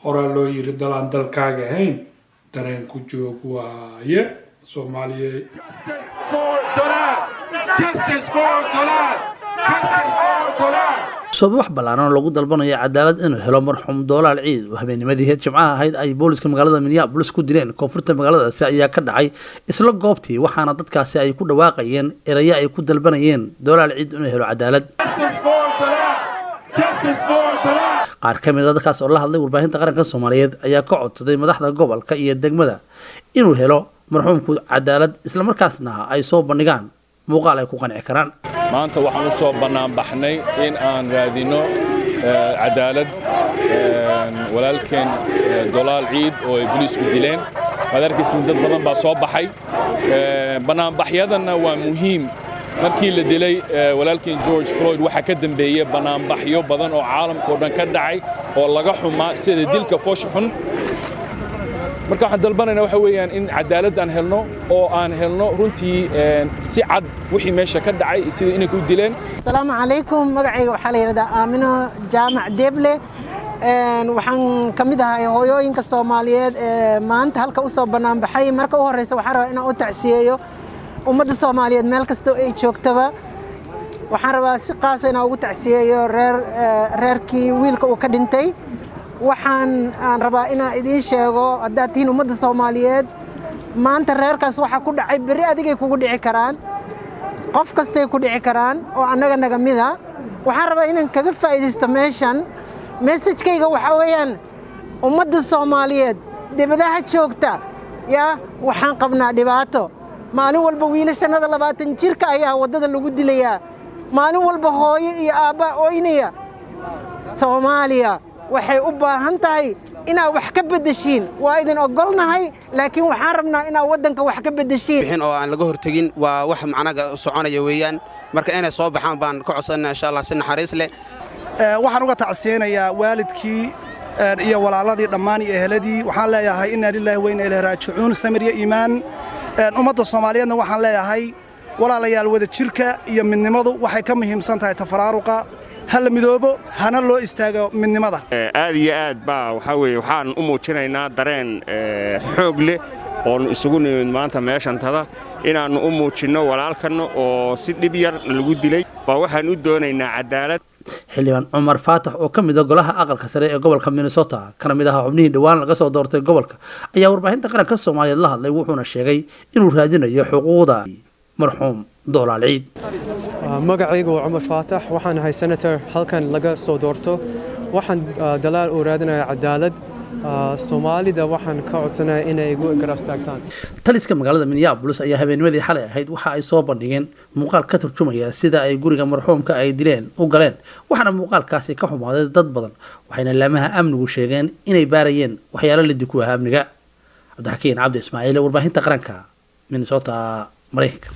hore loo yiri dalaan dalkaaga ahayn dareen ku joog waaye Soomaaliya. Justice for Dullaal. Justice for Dullaal. Justice for Dullaal. subax ballaaran lagu dalbanayo cadaalad inuu helo marxuum Dullaal Ciid oo habeennimadii Jimcaha ahayd ay booliska magaalada Minneapolis ku dileen koonfurta magaaladaasi ayaa ka dhacay isla goobtii waxaana dadkaasi ay ku dhawaaqayeen erayo ay ku dalbanayeen Dullaal Ciid inuu helo cadaalad. Justice for Dullaal. Justice for Dullaal. qaar ka mid ah dadkaas oo la hadlay warbaahinta qaranka Soomaaliyeed ayaa ka codsaday madaxda gobolka iyo degmada inuu helo marxuumku cadaalad isla markaasna ay soo bandhigaan muuqaal ay ku qanci karaan. maanta waxaan u soo banaan baxnay in aan raadino cadaalad walaalkeen Dullaal Ciid oo ay booliisku dileen madarkiisin dad badan baa soo baxay banaan baxyadana waa muhiim markii la dilay walaalkeen George Floyd waxa ka dambeeyay banaan baxyo badan oo caalamka oo dhan ka dhacay oo laga xumaa sida dilka foosh xun marka waxaan dalbanaynaa waxa weeyaan in cadaalad aan helno oo aan helno runtii si cad wixii meesha ka dhacay sida inay ku dileen. Assalaamu calaykum magacayga waxa la yiraahdaa Aamino Jaamac Deeble waxaan kamid ahay hooyooyinka Soomaaliyeed ee maanta halka u soo banaan baxay marka u horeysa waxaan rabaa inaan u tacsiyeeyo ummadda Soomaaliyeed meel kasta oo ay joogtaba waxaan rabaa si qaas ah inaan ugu tacsiyeeyo reerkii wiilka uu ka dhintay waxaan rabaa inaan idin sheego haddaad tihiin ummadda Soomaaliyeed maanta reerkaas waxa ku dhacay bari adigay kugu dhici karaan qof kastay ku dhici karaan oo annaga naga mid ah waxaan rabaa inaan kaga faa'iideysto meeshan message-kayga waxa weeyaan ummadda Soomaaliyeed dibadaha joogta yaa waxaan qabnaa dhibaato maalin walba wiilashanada 20 jirka ayaa wadada lagu dilayaa maalin walba hooyo iyo aabba ooynaya Soomaaliya waxay u baahan tahay inaa wax ka bedeshiin waa idin ogolnahay laakiin waxaan rabnaa inaa wadanka wax ka bedeshiin bixin oo aan laga hortagin waa wax macnaga soconaya weeyaan marka inay soo baxaan baan ka codsanaa insha Allah si naxariis leh waxaan uga tacsiyeenayaa waalidkii iyo walaaladii dhammaan iyo eheladii waxaan leeyahay inna lillahi wa inna ilayhi raaji'uun samir iyo iimaan ummadda Soomaaliyeedna waxaan leeyahay walaalayaal wada jirka iyo midnimadu waxay ka muhiimsan tahay tafaraaruqa hal midoobo hana loo istaago midnimada aad iyo aad baa waxa weeye waxaan u muujinaynaa dareen xoog leh oo isugu nimid maanta meeshantada inaan u muujino walaalkan oo si dhib yar lagu dilay baa waxaan u doonaynaa cadaalad. xildhibaan Cumar Faatax oo ka mid ah golaha aqalka sare ee gobolka Minnesota kana mid ah xubnihii dhawaan laga soo doortay gobolka ayaa warbaahinta qaranka Soomaaliyeed la hadlay wuxuuna sheegay inuu raadinayo xuquuqda marxuum Dullaal Ciid. magacaygu waa Cumar Faatax waxaan ahay senator halkan laga soo doorto waxaan Dullaal u raadinayaa cadaalad Soomaalida waxaan ka codsanayaa inay igu garab istaagtaan. taliska magaalada Minneapolis ayaa habeennimadii xalay ahayd waxa ay soo bandhigeen muuqaal ka turjumaya sida ay guriga marxuumka ay dileen u galeen waxaana muuqaalkaasi ka xumaaday dad badan waxayna laamaha amnigu sheegeen inay baarayeen waxyaalo la dikuwa amniga. Cabdi Xakiin Cabdi Ismaaciil warbaahinta qaranka Minnesota Mareykanka.